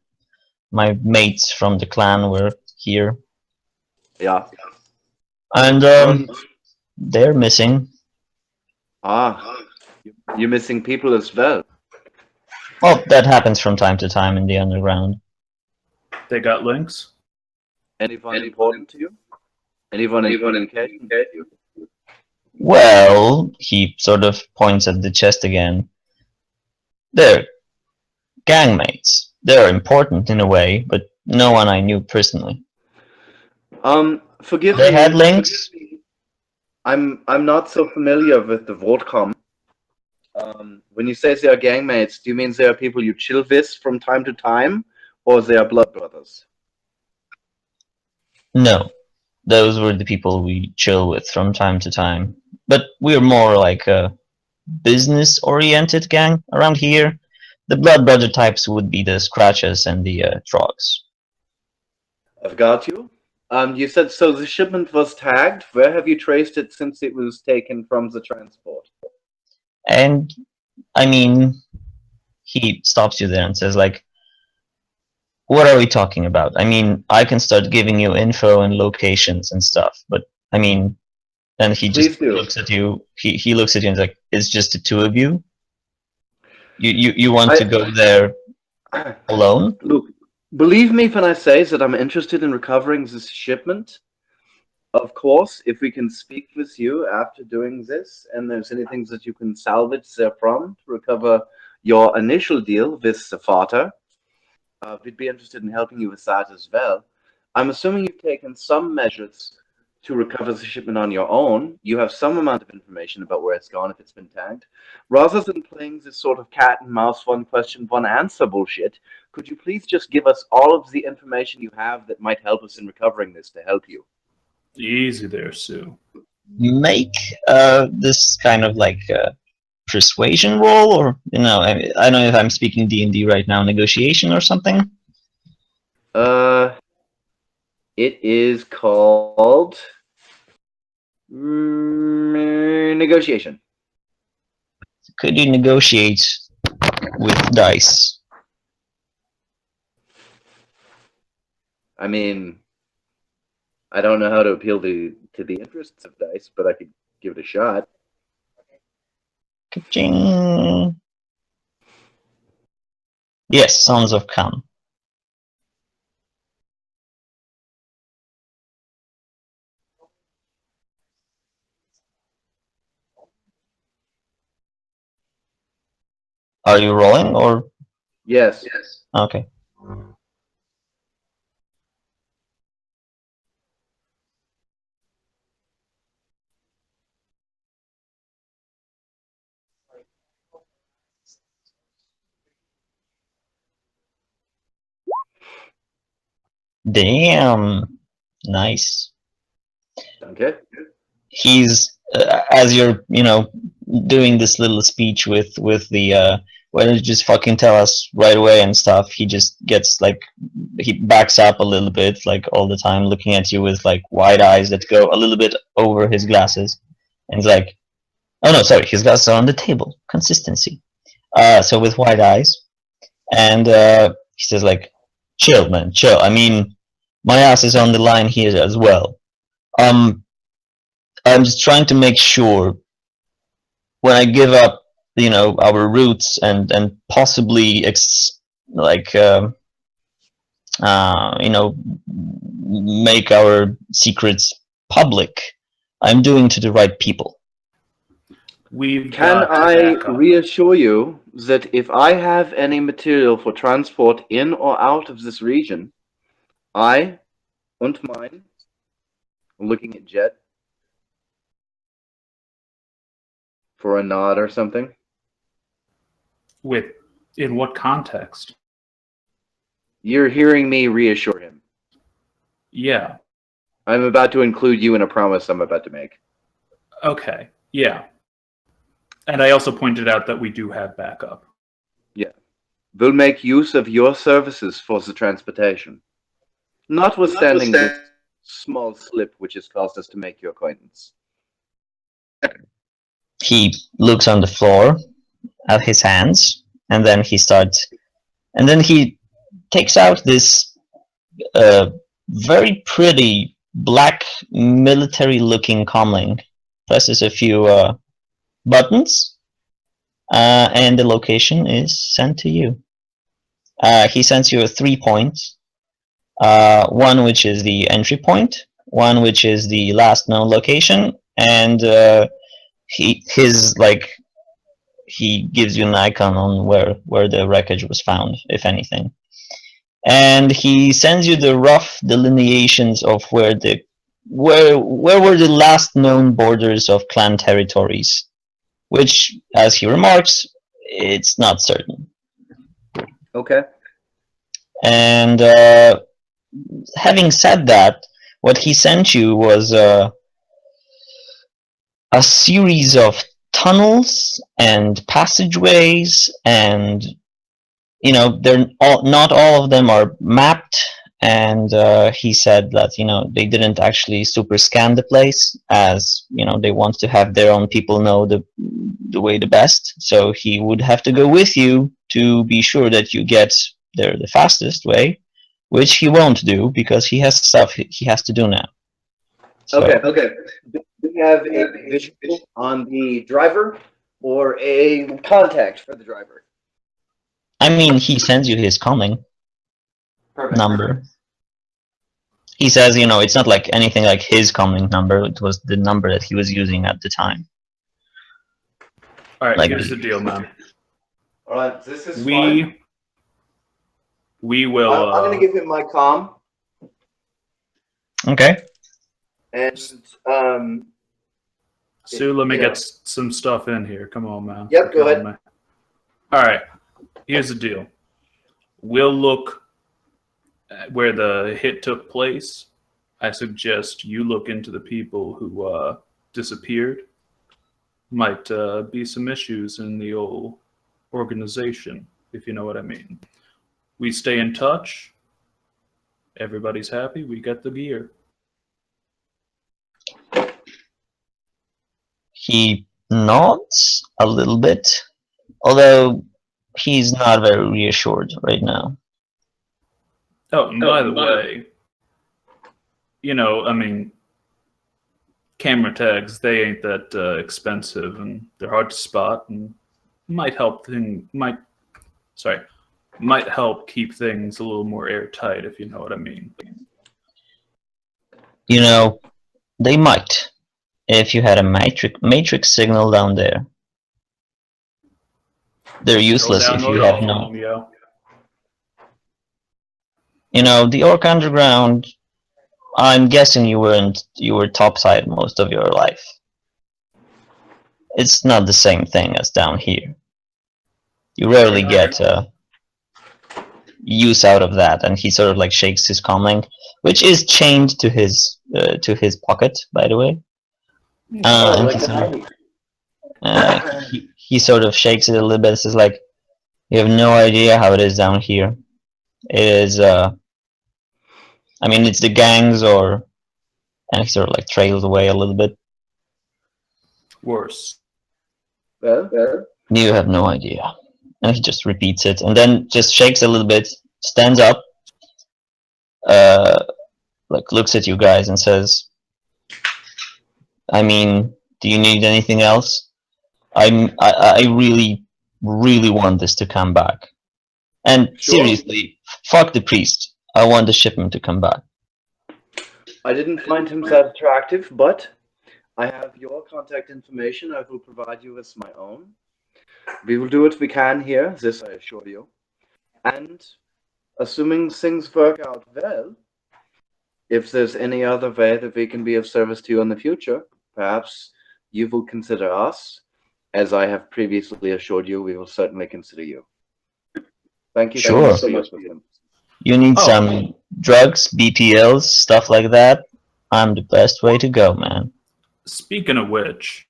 my mates from the clan were here. Yeah. And they're missing. You're missing people as well. Well, that happens from time to time in the underground. They got links? Anyone important to you? Anyone in communication with you? Well, he sort of points at the chest again. There. gangmates. They're important in a way, but no one I knew personally. Forgive They me. had links. I'm not so familiar with the Vodcom. When you say they are gangmates, do you mean they are people you chill with from time to time, or they are blood brothers? No, those were the people we chill with from time to time. But we're more like a business-oriented gang around here. The blood brother types would be the Scratches and the Trogs. I've got you. You said so the shipment was tagged. Where have you traced it since it was taken from the transport? And, I mean, he stops you there and says, like, what are we talking about? I mean, I can start giving you info and locations and stuff, but, I mean, and he Please just do. looks at you, he looks at you and is like, it's just the two of you? You want to go there alone? Look, believe me when I say that I'm interested in recovering this shipment. Of course, if we can speak with you after doing this, and there's anything that you can salvage therefrom to recover your initial deal with Safata, we'd be interested in helping you with that as well. I'm assuming you've taken some measures to recover the shipment on your own. You have some amount of information about where it's gone if it's been tagged. Rather than playing this sort of cat and mouse, one question, one answer bullshit, could you please just give us all of the information you have that might help us in recovering this to help you? Easy there, Sue. Make this kind of like persuasion roll, or I don't know if I'm speaking D&D right now, negotiation or something. It is called negotiation. Could you negotiate with dice? I mean, I don't know how to appeal to the interests of dice, but I could give it a shot. Ka-ching. Yes, Sons of Khan. Are you rolling or? Yes. Okay. Damn. Nice. Okay. He's as you're doing this little speech with the why don't you just fucking tell us right away and stuff, he just gets like, he backs up a little bit, like all the time looking at you with like wide eyes that go a little bit over his glasses, and he's like, oh no, sorry, his glasses are on the table, consistency. So with wide eyes, and he says like, chill man, chill, I mean, my ass is on the line here as well. I'm just trying to make sure when I give up, our roots and possibly make our secrets public, I'm doing to the right people. Can I reassure you that if I have any material for transport in or out of this region, I and mine, looking at Jet for a nod or something. In what context? You're hearing me reassure him. Yeah. I'm about to include you in a promise I'm about to make. Okay. Yeah. And I also pointed out that we do have backup. Yeah. We'll make use of your services for the transportation. Notwithstanding this small slip which has caused us to make your acquaintance. He looks on the floor at his hands, and then he takes out this very pretty black military-looking comlink, presses a few buttons, and the location is sent to you. He sends you a 3 points, one which is the entry point, one which is the last known location, and his like he gives you an icon on where the wreckage was found, if anything. And he sends you the rough delineations of where were the last known borders of clan territories, which, as he remarks, it's not certain. Okay. And having said that, what he sent you was a series of tunnels and passageways, and not all of them are mapped. And he said that they didn't actually super scan the place, as they want to have their own people know the way the best. So he would have to go with you to be sure that you get there the fastest way, which he won't do because he has stuff he has to do now. So, Okay. Do we have a visual on the driver or a contact for the driver? I mean, he sends you his coming Perfect. number. He says, it's not like anything like his coming number. It was the number that he was using at the time. All right, Like- here's the deal, man. All right, this is fine. We will. I'm going to give him my comm. Okay. And Sue, let me yeah. get some stuff in here. Come on, man. Yep, go ahead. All right, here's the deal. We'll look at where the hit took place. I suggest you look into the people who disappeared. Might be some issues in the old organization, if you know what I mean. We stay in touch. Everybody's happy. We get the gear. He nods a little bit, although he's not very reassured right now. Oh, and by the way, I mean, camera tags, they ain't that expensive, and they're hard to spot, and might help keep things a little more airtight, if you know what I mean. They might, if you had a matrix signal down there. They're useless if you have no... the Orc Underground, I'm guessing you were topside most of your life. It's not the same thing as down here. You rarely get use out of that, and he sort of like shakes his comlink, which is chained to his pocket, by the way. He sort of shakes it a little bit and says, like, you have no idea how it is down here. It is, it's the gangs, and he sort of like trails away a little bit. Worse. Well. You have no idea. And he just repeats it, and then just shakes a little bit, stands up, looks at you guys and says, do you need anything else? I really, really want this to come back. And Sure. Seriously, fuck the priest. I want the shipment to come back. I didn't find him that attractive, but I have your contact information. I will provide you with my own. We will do what we can here, this I assure you. And assuming things work out well, if there's any other way that we can be of service to you in the future, perhaps you will consider us. As I have previously assured you, we will certainly consider you. Thank you Sure. so much for him. You need some drugs, BPLs, stuff like that. I'm the best way to go, man. Speaking of which,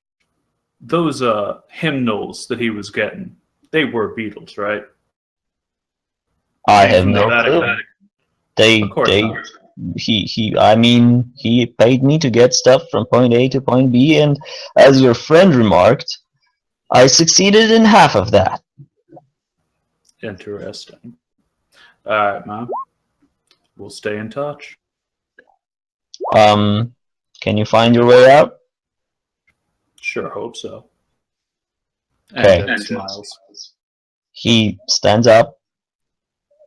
those hymnals that he was getting, they were Beatles, right? I have no clue. Of course not. He paid me to get stuff from point A to point B, and as your friend remarked, I succeeded in half of that. Interesting. Alright, man. We'll stay in touch. Can you find your way out? Sure hope so. Okay. And smiles. He stands up,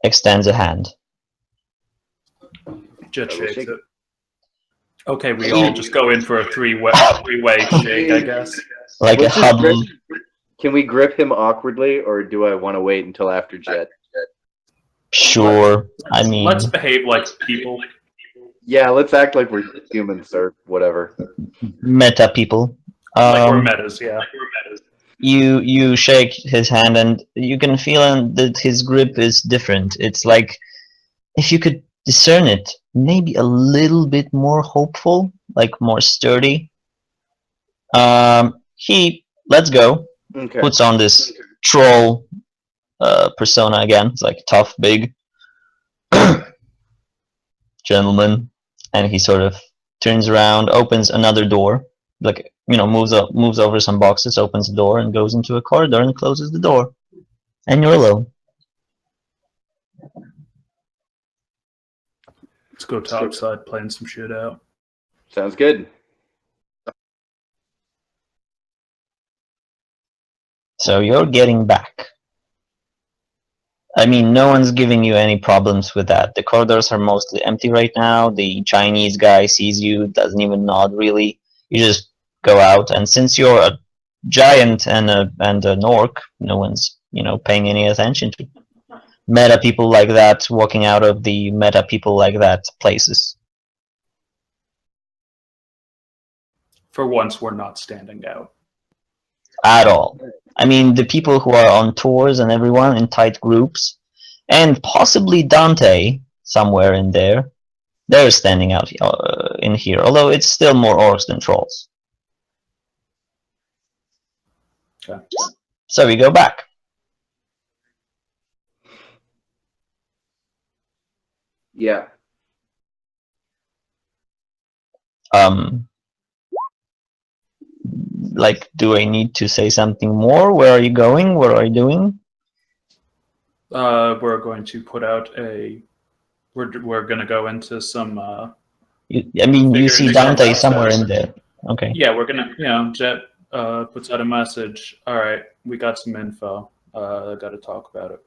extends a hand. Jet shakes it. Okay, we all just go in for a three-way shake, I guess. Like a huddle. Can we grip him awkwardly, or do I want to wait until after Jet? Sure. I mean, Let's behave like people. Yeah, let's act like we're humans or whatever. meta people. Like we're metas, yeah. You shake his hand and you can feel that his grip is different. It's like if you could discern it, maybe a little bit more hopeful, like more sturdy. He lets go, Okay. puts on this troll persona again. It's like tough, big gentleman, and he sort of turns around, opens another door, like moves over some boxes, opens the door, and goes into a corridor and closes the door. And you're alone. Let's go topside, playing some shit out. Sounds good. So you're getting back. I mean, no one's giving you any problems with that. The corridors are mostly empty right now. The Chinese guy sees you, doesn't even nod really. You just go out, and since you're a giant and an orc, no one's paying any attention to meta people like that walking out of the meta people like that places. For once, we're not standing out. At all. I mean, the people who are on tours and everyone in tight groups, and possibly Dante somewhere in there, they're standing out in here, although it's still more orcs than trolls. Okay. So we go back. Yeah. Like, do I need to say something more? Where are you going? What are you doing? We're going to put out a. We're going to go into some. You see Dante somewhere in there. Okay. Yeah, we're gonna. Jet puts out a message. All right, we got some info. I got to talk about it.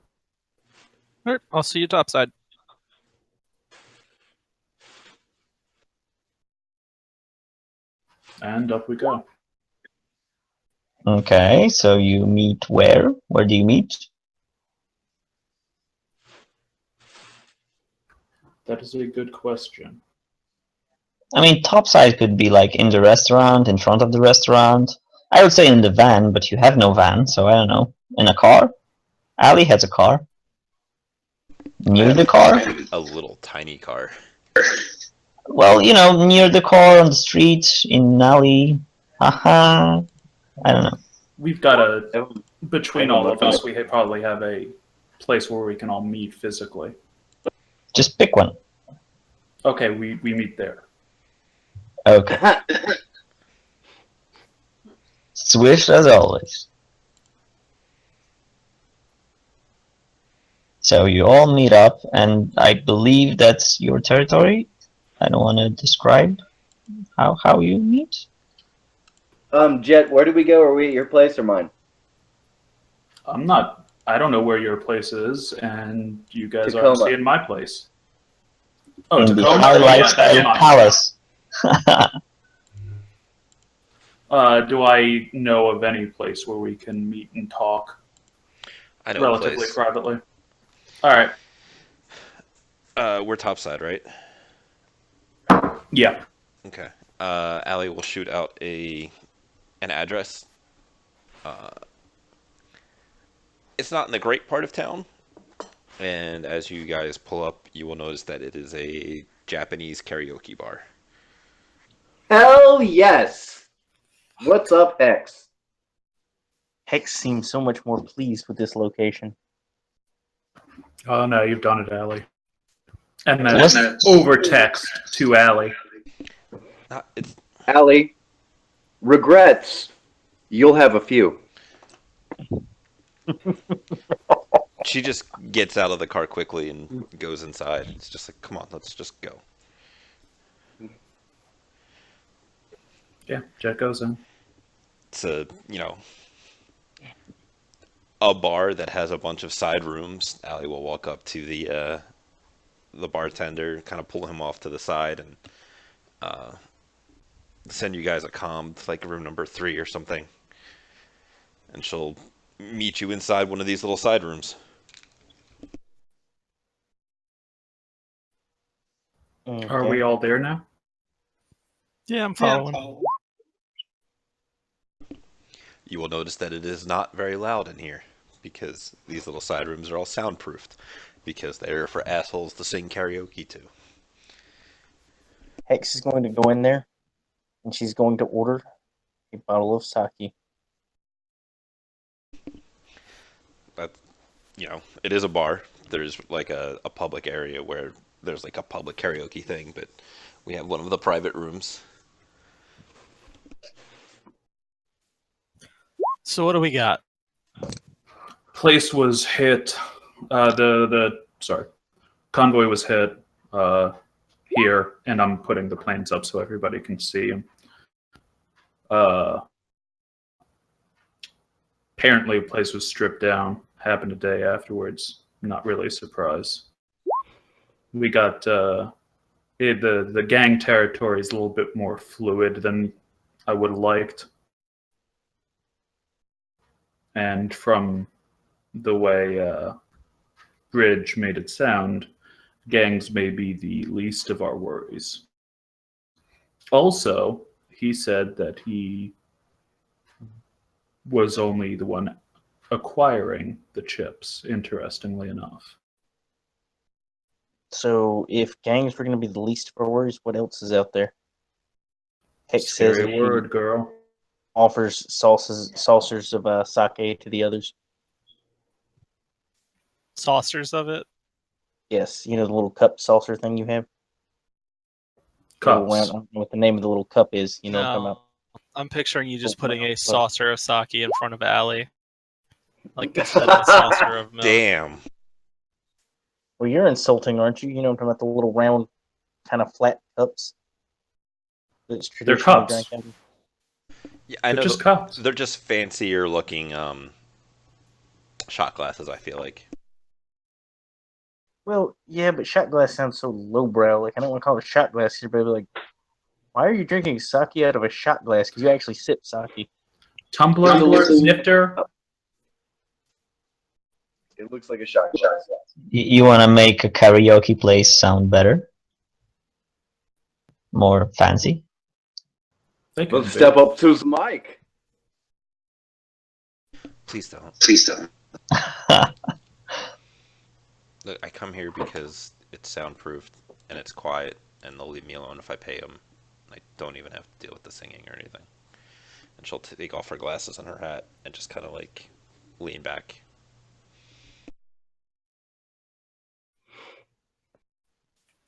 All right, I'll see you topside. And up we go. Okay, so you meet where? Where do you meet? That is a good question. I mean, topside could be like in the restaurant, in front of the restaurant. I would say in the van, but you have no van, so I don't know. In a car? Ali has a car. Near the car? A little tiny car. Well, near the car, on the street, in an alley. Haha. I don't know. We've got between all of us, we probably have a place where we can all meet physically. Just pick one. Okay, we meet there. Okay. Swift as always. So you all meet up, and I believe that's your territory. I don't want to describe how you meet. Jet, where do we go? Are we at your place or mine? I don't know where your place is, and you guys Tacoma. are seeing my place. Oh, In the Tacoma? High Yeah, Lifestyle that's mine. Palace. Do I know of any place where we can meet and talk I know a relatively place. privately? All right. We're topside, right? Yeah. Okay. Ali will shoot out an address. It's not in the great part of town, and as you guys pull up, you will notice that it is a Japanese karaoke bar. Hell yes! What's up, Hex? Hex seems so much more pleased with this location. Oh no, you've done it, Allie. And then What's- over text to Allie. It's Allie, regrets. You'll have a few. She just gets out of the car quickly and goes inside. It's just like, come on, let's just go. Yeah, Jet goes in. It's a bar that has a bunch of side rooms. Allie will walk up to the bartender, kind of pull him off to the side, and send you guys a comm, like room number 3 or something. and she'll meet you inside one of these little side rooms. Are we all there now? Yeah, I'm following. You will notice that it is not very loud in here, because these little side rooms are all soundproofed, because they're for assholes to sing karaoke to. Hex is going to go in there, and she's going to order a bottle of sake. But, you know, it is a bar. There's like a public area where there's like a public karaoke thing, but we have one of the private rooms. So what do we got? Place was hit. Convoy was hit here, and I'm putting the planes up so everybody can see them. Apparently, a place was stripped down. Happened a day afterwards. Not really a surprise. We got the gang territory is a little bit more fluid than I would have liked. And from the way Bridge made it sound, gangs may be the least of our worries. Also, he said that he was only the one acquiring the chips, interestingly enough. So if gangs were going to be the least of our worries, what else is out there? Hex says Scary that word, girl. offers saucers of sake to the others. Saucers of it? Yes, you know the little cup saucer thing you have? Cups. I don't know what the name of the little cup is. You know what I'm talking No. about? I'm picturing you just Oh, putting no. a saucer of sake in front of Allie. Like instead of a saucer of milk. Damn. Well, you're insulting, aren't you? You know what I'm talking about, the little round, kind of flat cups? That's They're traditionally cups. drank out of. Yeah, I They're know just cups. they're just fancier looking shot glasses, I feel like. Well, yeah, but shot glass sounds so lowbrow. Like, I don't want to call it a shot glass. Everybody be like, why are you drinking sake out of a shot glass? Because you actually sip sake. Tumbler, snifter. It looks like a shot glass. You want to make a karaoke place sound better? More fancy? They could Let's be. step up to the mic. Please don't. Please don't. Look, I come here because it's soundproofed and it's quiet, and they'll leave me alone if I pay them. I don't even have to deal with the singing or anything. And she'll take off her glasses and her hat and just kind of like lean back.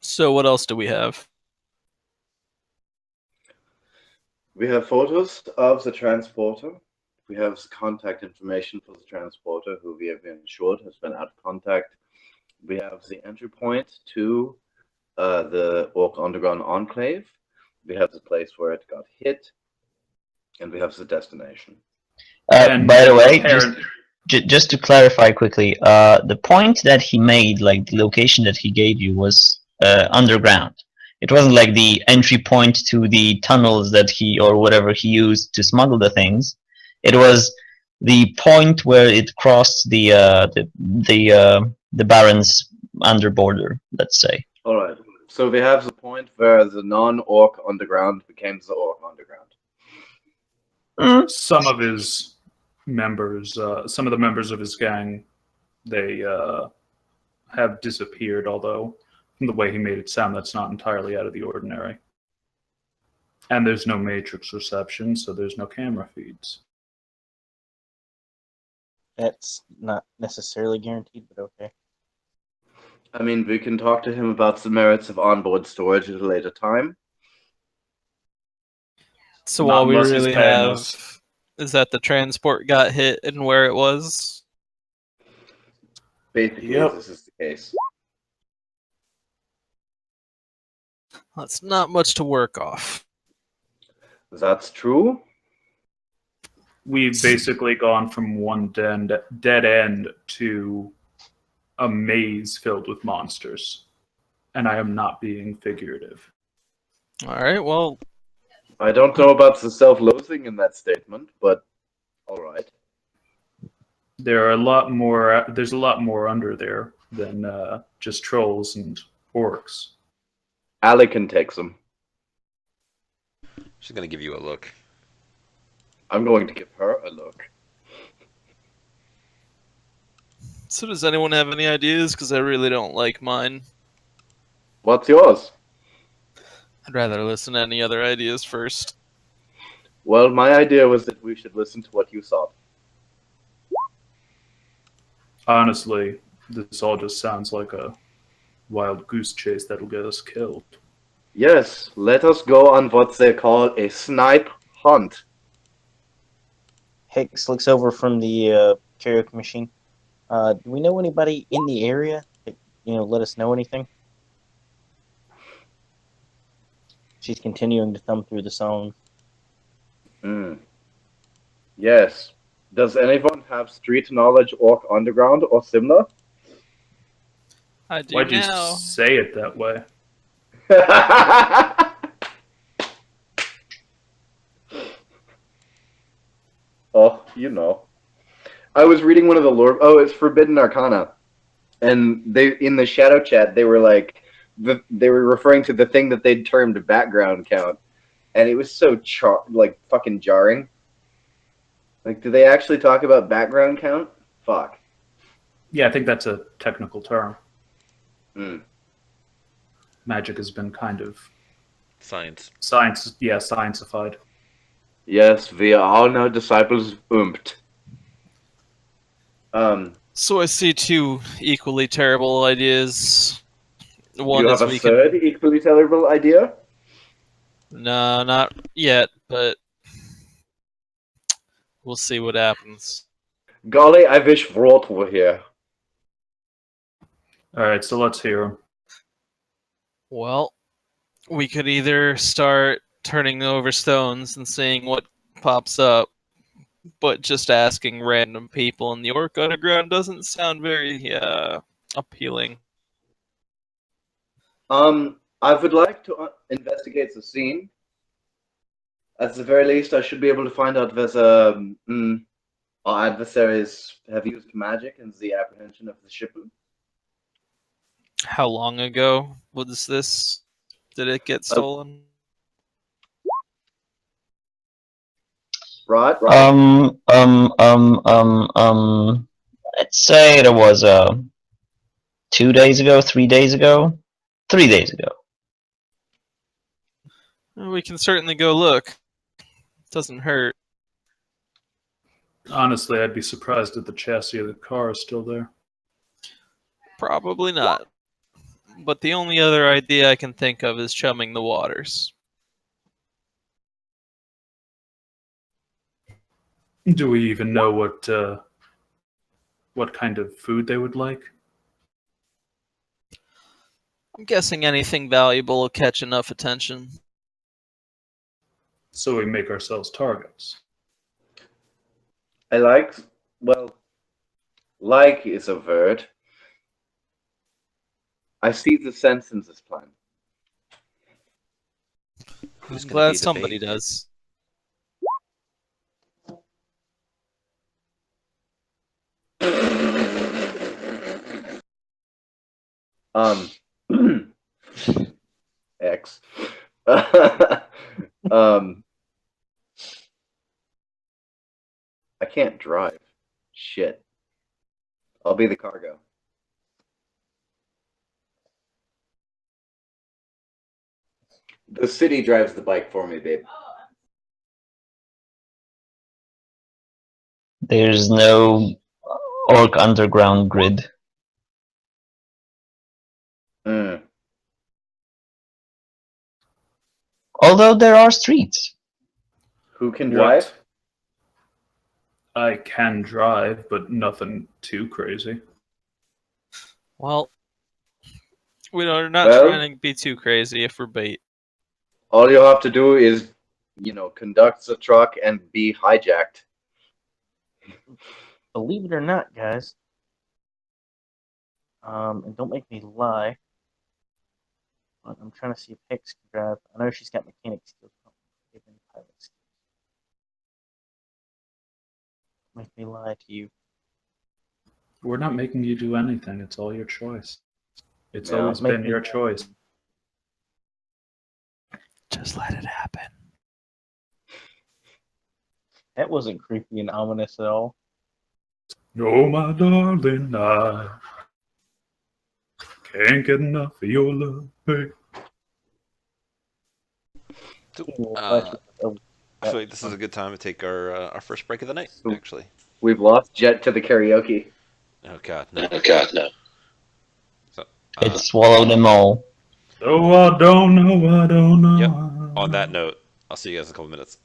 So what else do we have? We have photos of the transporter. We have contact information for the transporter, who we have been assured has been out of contact. We have the entry point to the Orc Underground Enclave. We have the place where it got hit. And we have the destination. By the way, just to clarify quickly, the point that he made, like the location that he gave you, was underground. It wasn't like the entry point to the tunnels that he or whatever he used to smuggle the things. It was the point where it crossed the Baron's under border, let's say. All right. So we have the point where the non-Orc Underground became the Orc Underground. Some of his members, some of the members of his gang, they have disappeared, although from the way he made it sound, that's not entirely out of the ordinary. And there's no matrix reception, so there's no camera feeds. That's not necessarily guaranteed, but okay. I mean, we can talk to him about the merits of onboard storage at a later time. So Not all we unless he's really paying have us. is that the transport got hit and where it was. Basically, Yep. this is the case. That's not much to work off. That's true. We've basically gone from one dead end to a maze filled with monsters. And I am not being figurative. All right, well, I don't know about the self-loathing in that statement, but all right. There are a lot more. There's a lot more under there than just trolls and orcs. Alec takes them. She's gonna give you a look. I'm going to give her a look. So does anyone have any ideas? Because I really don't like mine. What's yours? I'd rather listen to any other ideas first. Well, my idea was that we should listen to what you saw. Honestly, this all just sounds like a wild goose chase that'll get us killed. Yes, let us go on what they call a snipe hunt. Hicks looks over from the karaoke machine. Do we know anybody in the area that, let us know anything? She's continuing to thumb through the song. Yes. Does anyone have street knowledge, Orc Underground, or similar? I do Why'd you now. say it that way? Oh, you know. I was reading one of the lore. Oh, it's Forbidden Arcana, and they in the shadow chat they were like, they were referring to the thing that they'd termed background count, and it was so fucking jarring. Like, do they actually talk about background count? Fuck. Yeah, I think that's a technical term. Hmm. Magic has been kind of Science. sciencified. Yes, we are all now disciples of Umpt. So I see two equally terrible ideas. Do One you is have a we third equally terrible idea? No, not yet, but we'll see what happens. Golly, I wish Rott were here. All right, so let's hear him. Well, we could either start turning over stones and seeing what pops up, but just asking random people in the Orc Underground doesn't sound very appealing. I would like to investigate the scene. At the very least, I should be able to find out whether our adversaries have used magic in the apprehension of the shipment. How long ago was this? Did it get stolen? Right? Let's say it was 2 days ago, 3 days ago, 3 days ago. We can certainly go look. Doesn't hurt. Honestly, I'd be surprised if the chassis of the car is still there. Probably not. But the only other idea I can think of is chumming the waters. Do we even know what kind of food they would like? I'm guessing anything valuable will catch enough attention. So we make ourselves targets. I like is a word. I see the sense in this plan. Who's I'm gonna glad be the somebody bait? does. X. I can't drive. Shit. I'll be the cargo. The city drives the bike for me, babe. There's no Orc Underground grid. Mm. Although there are streets. Who can drive? What? I can drive, but nothing too crazy. Well, we're not Well- trying to be too crazy if we're bait. All you have to do is, conduct the truck and be hijacked. Believe it or not, guys. And don't make me lie. But I'm trying to see if Hicks can drive. I know she's got mechanic skills. But even pilot skills. Make me lie to you. We're not making you do anything. It's all your choice. It's Yeah, always been your choice. Just let it happen. That wasn't creepy and ominous at all. No, my darling, I can't get enough of your love, babe. I feel like this is a good time to take our first break of the night, actually. We've lost Jet to the karaoke. Oh, God, no. Oh God, no. So, It swallowed them all. So I don't know, I don't know. Yep. On that note, I'll see you guys in a couple minutes.